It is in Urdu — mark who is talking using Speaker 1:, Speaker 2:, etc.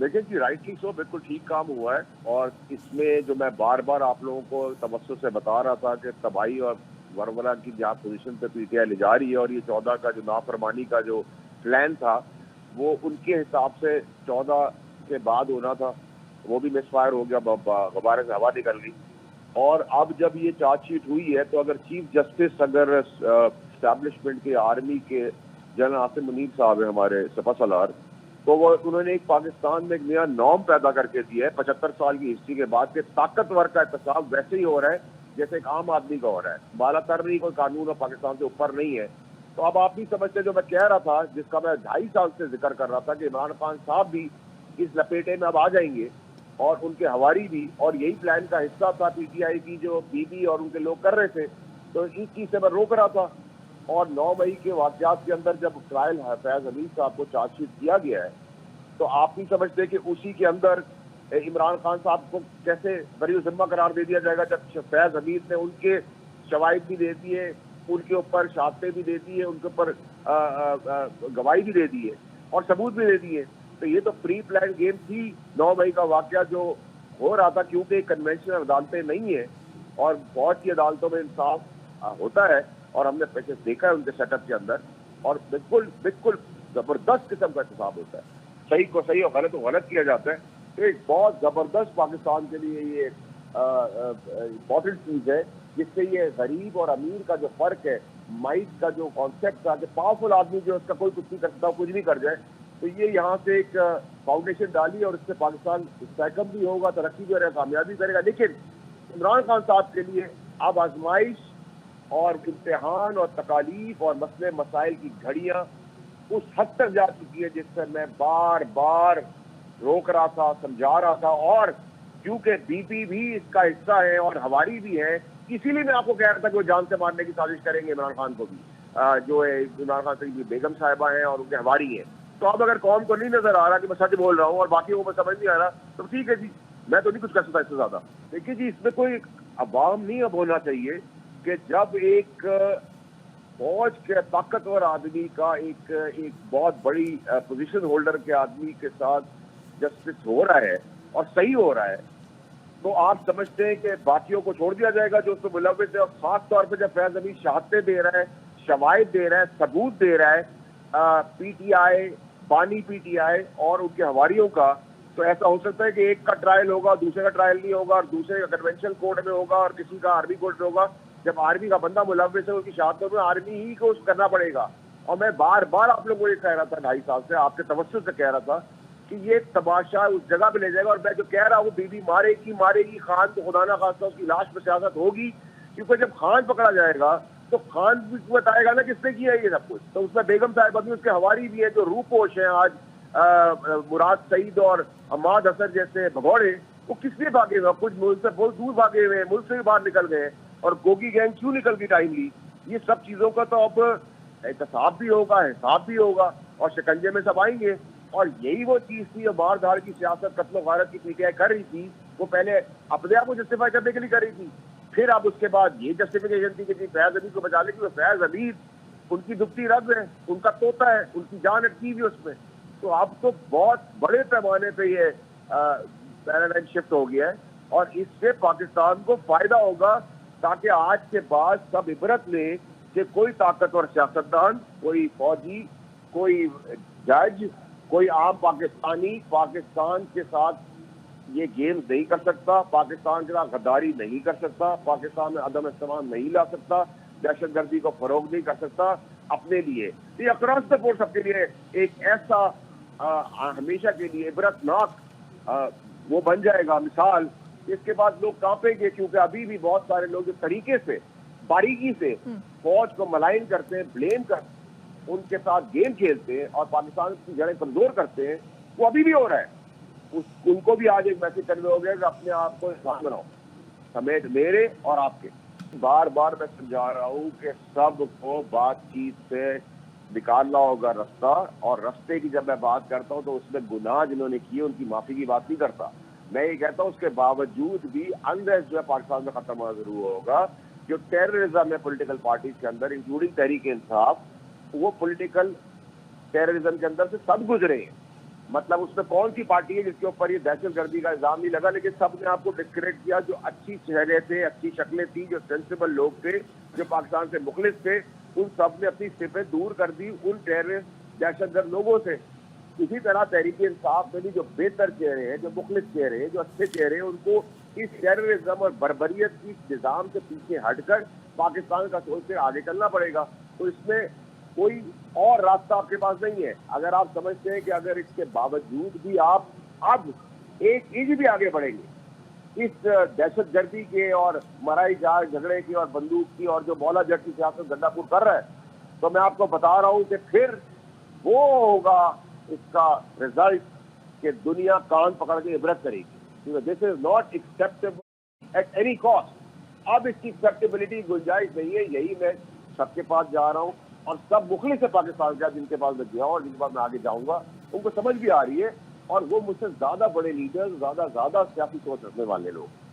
Speaker 1: دیکھیں جی رائٹلی سو بالکل ٹھیک کام ہوا ہے، اور اس میں جو میں بار بار آپ لوگوں کو تبسط سے بتا رہا تھا کہ تباہی اور ورولہ کی جہاں پوزیشن پہ پی ٹی آئی لے جا رہی ہے، اور یہ 14 کا جو نافرمانی کا جو پلان تھا وہ ان کے حساب سے 14 کے بعد ہونا تھا، وہ بھی مس فائر ہو گیا، غبارے سے ہوا نکل گئی. اور اب جب یہ چارج شیٹ ہوئی ہے تو اگر چیف جسٹس اگر اسٹیبلشمنٹ کے آرمی کے جنرل عاصم منیر صاحب ہیں ہمارے سپہ سالار، تو وہ انہوں نے ایک پاکستان میں ایک نیا نارم پیدا کر کے دیا ہے 75 سال کی ہسٹری کے بعد کہ طاقتور کا احتساب ویسے ہی ہو رہا ہے جیسے ایک عام آدمی کا ہو رہا ہے، بالا تر نہیں، کوئی قانون اور پاکستان سے اوپر نہیں ہے. تو اب آپ بھی سمجھتے جو میں کہہ رہا تھا، جس کا میں 2.5 سال سے ذکر کر رہا تھا کہ عمران خان صاحب بھی اس لپیٹے میں اب آ جائیں گے، اور ان کے ہواری بھی، اور یہی پلان کا حصہ تھا پی ٹی آئی کی جو بی بی اور ان کے لوگ کر رہے تھے. تو اس چیز سے میں روک رہا تھا. اور 9 مئی کے واقعات کے اندر جب ٹرائل فیض حمید صاحب کو چارج شیٹ کیا گیا ہے تو آپ بھی سمجھتے کہ اسی کے اندر عمران خان صاحب کو کیسے بری ذمہ قرار دے دیا جائے گا، جب فیض حمید نے ان کے شواہد بھی دے دیے، ان کے اوپر شہادتیں بھی دے دی ہے، ان کے اوپر گواہی بھی دے دی ہے اور ثبوت بھی دے دیے. تو یہ تو پری پلان گیم تھی. 9 مئی کا واقعہ جو ہو رہا تھا، کیونکہ کنونشنل عدالتیں نہیں ہیں اور بہت سی عدالتوں میں انصاف ہوتا ہے، اور ہم نے پیسے دیکھا ہے ان کے سیٹ اپ کے اندر، اور بالکل بالکل زبردست قسم کا احتساب ہوتا ہے، صحیح کو صحیح اور غلط کو غلط کیا جاتا ہے. تو ایک بہت زبردست پاکستان کے لیے یہ امپورٹنٹ چیز ہے، جس سے یہ غریب اور امیر کا جو فرق ہے، مائٹ کا جو کانسیپٹ تھا کہ پاورفل آدمی جو اس کا کوئی کچھ نہیں کر سکتا، کچھ بھی کر جائے، تو یہ یہاں سے ایک فاؤنڈیشن ڈالی، اور اس سے پاکستان استحکام بھی ہوگا، ترقی بھی کرے گا، کامیابی کرے گا. لیکن عمران خان صاحب کے لیے اب آزمائش اور امتحان اور تکالیف اور مسئلے مسائل کی گھڑیاں اس حد تک جا چکی ہے جس سے میں بار بار روک رہا تھا، سمجھا رہا تھا. اور کیونکہ بی پی بھی اس کا حصہ ہے اور ہواری بھی ہے، اسی لیے میں آپ کو کہہ رہا تھا کہ وہ جان سے مارنے کی سازش کریں گے عمران خان کو بھی، جو ہے عمران خان کی بیگم صاحبہ ہیں اور ان کے ہواری ہیں. تو اب اگر قوم کو نہیں نظر آ رہا کہ میں سچ بول رہا ہوں اور باقیوں کو سمجھ نہیں آ رہا، تو ٹھیک ہے جی، میں تو نہیں کچھ کر سکتا اس سے زیادہ. دیکھیے جی، اس میں کوئی عوام نہیں اب ہونا چاہیے کہ جب ایک فوج کے طاقتور آدمی کا ایک بہت بڑی پوزیشن ہولڈر کے آدمی کے ساتھ جسٹس ہو رہا ہے اور صحیح ہو رہا ہے، تو آپ سمجھتے ہیں کہ باقیوں کو چھوڑ دیا جائے گا جو اس میں ملوث ہے. اور خاص طور پہ جب فیض حمید شہادتیں دے رہا ہے، شواہد دے رہا ہے، ثبوت دے رہا ہے پی ٹی آئی، بانی پی ٹی آئی اور ان کے ہواریوں کا، تو ایسا ہو سکتا ہے کہ ایک کا ٹرائل ہوگا، دوسرے کا ٹرائل نہیں ہوگا، اور دوسرے کا کنونشنل کورٹ میں ہوگا اور کسی کا آرمی کورٹ میں ہوگا. جب آرمی کا بندہ ملوث ہے، اس کی شہادتوں میں آرمی ہی کو کرنا پڑے گا. اور میں بار بار آپ لوگوں کو یہ کہہ رہا تھا 2.5 سال سے، آپ کے توسط سے کہہ رہا تھا کہ یہ تماشا اس جگہ پہ لے جائے گا. اور میں جو کہہ رہا ہوں بی بی مارے گی، خان کو خدا نہ خواستہ اس کی لاش پہ سیاست ہوگی، کیونکہ جب خان پکڑا جائے گا تو خان بھی بتائے گا نا کس نے کیا ہے یہ سب کچھ. تو اس میں بیگم صاحبہ بھی، اس کے ہواری بھی ہیں جو روح پوش ہیں آج، مراد سعید اور حماد حسن جیسے بھگوڑے، وہ کس لیے بھاگے ہوئے؟ کچھ ملک سے بہت دور بھاگے ہوئے ہیں، ملک سے بھی باہر نکل گئے. اور گوگی گینگ کیوں نکل گئی ٹائملی؟ یہ سب چیزوں کا تو اب احتساب بھی ہوگا، حساب بھی ہوگا، اور شکنجے میں سب آئیں گے. اور یہی وہ چیز تھی جو مار دھاڑ کی سیاست، قتل و غارت کی پی ٹی آئی کر رہی تھی. وہ پہلے اپنے آپ کو جسٹیفائی کرنے کے لیے کر رہی تھی، پھر اب اس کے بعد یہ جسٹیفیکیشن تھی کہ فیض حمید کو بچا لے، کیونکہ فیض حمید ان کی دبتی رگ ہے، ان کا طوطا ہے، ان کی جان اٹکی ہوئی اس میں. تو اب تو بہت بڑے پیمانے پہ یہ پیراڈائم شفٹ ہو گیا ہے، اور اس سے پاکستان کو فائدہ ہوگا، تاکہ آج کے بعد سب عبرت لیں کہ کوئی طاقتور سیاستدان، کوئی فوجی، کوئی جج، کوئی عام پاکستانی پاکستان کے ساتھ یہ گیم نہیں کر سکتا، پاکستان کے ساتھ غداری نہیں کر سکتا، پاکستان میں عدم احترام نہیں لا سکتا، دہشت گردی کو فروغ نہیں کر سکتا اپنے لیے. یہ اکراس دا بورڈ سب کے لیے ایک ایسا ہمیشہ کے لیے عبرتناک وہ بن جائے گا مثال. اس کے بعد لوگ کانپیں گے، کیونکہ ابھی بھی بہت سارے لوگ اس طریقے سے باریکی سے فوج کو ملائن کرتے ہیں، بلیم کرتے ہیں، ان کے ساتھ گیم کھیلتے ہیں اور پاکستان کی جڑیں کمزور کرتے ہیں، وہ ابھی بھی ہو رہا ہے. ان کو بھی آج ایک میسج کرنے ہو گیا کہ اپنے آپ کو انسان بناؤ، سمیت میرے اور آپ کے. بار بار میں سمجھا رہا ہوں کہ سب کو بات چیت سے نکالنا ہوگا رستہ، اور رستے کی جب میں بات کرتا ہوں تو اس میں گناہ جنہوں نے کیے ان کی معافی کی بات نہیں کرتا. میں یہ کہتا ہوں اس کے باوجود بھی انریسٹ جو ہے پاکستان میں ختم ہونا ضرور ہوگا. جو ٹیررزم ہے پولیٹیکل پارٹیز کے اندر انکلوڈنگ تحریک انصاف، وہ پولیٹیکل ٹیررزم کے اندر سے سب گزرے ہیں، مطلب اس میں کون سی پارٹی ہے جس کے اوپر یہ دہشت گردی کا الزام نہیں لگا؟ لیکن سب نے آپ کو ڈسکریڈٹ کیا. جو اچھی چہرے تھے، اچھی شکلیں تھیں، جو سینسیبل لوگ تھے، جو پاکستان سے مخلص تھے، ان سب نے اپنی صفیں دور کر دی ان ٹیررسٹ دہشت گرد لوگوں سے. اسی طرح تحریک انصاف میں بھی جو بہتر چہرے ہیں، جو مخلص چہرے ہیں، جو اچھے چہرے ہیں، ان کو اس ٹیررزم اور بربریت کی نظام سے پیچھے ہٹ کر پاکستان کا سوچ کر آگے چلنا پڑے گا. تو اس میں کوئی اور راستہ آپ کے پاس نہیں ہے. اگر آپ سمجھتے ہیں کہ اگر اس کے باوجود بھی آپ اب ایک انچ بھی آگے بڑھیں گے اس دہشت گردی کے اور مرائی جھگڑے کی اور بندوق کی اور جو مولا جٹ کی سیاست گنڈا پور کر رہا ہے، تو میں آپ کو بتا رہا ہوں کہ پھر وہ ہوگا اس کا رزلٹ کہ دنیا کان پکڑ کے عبرت کرے گی. This is not acceptable at any cost. اب اس کی ایکسیپٹیبلٹی گنجائش نہیں ہے. یہی میں سب کے پاس جا رہا ہوں اور سب مخلص ہے پاکستان کا جن کے پاس میں گیا ہوں اور جن کے پاس میں آگے جاؤں گا، ان کو سمجھ بھی آ رہی ہے، اور وہ مجھ سے زیادہ بڑے لیڈر، زیادہ سیاسی سوچ رکھنے والے لوگ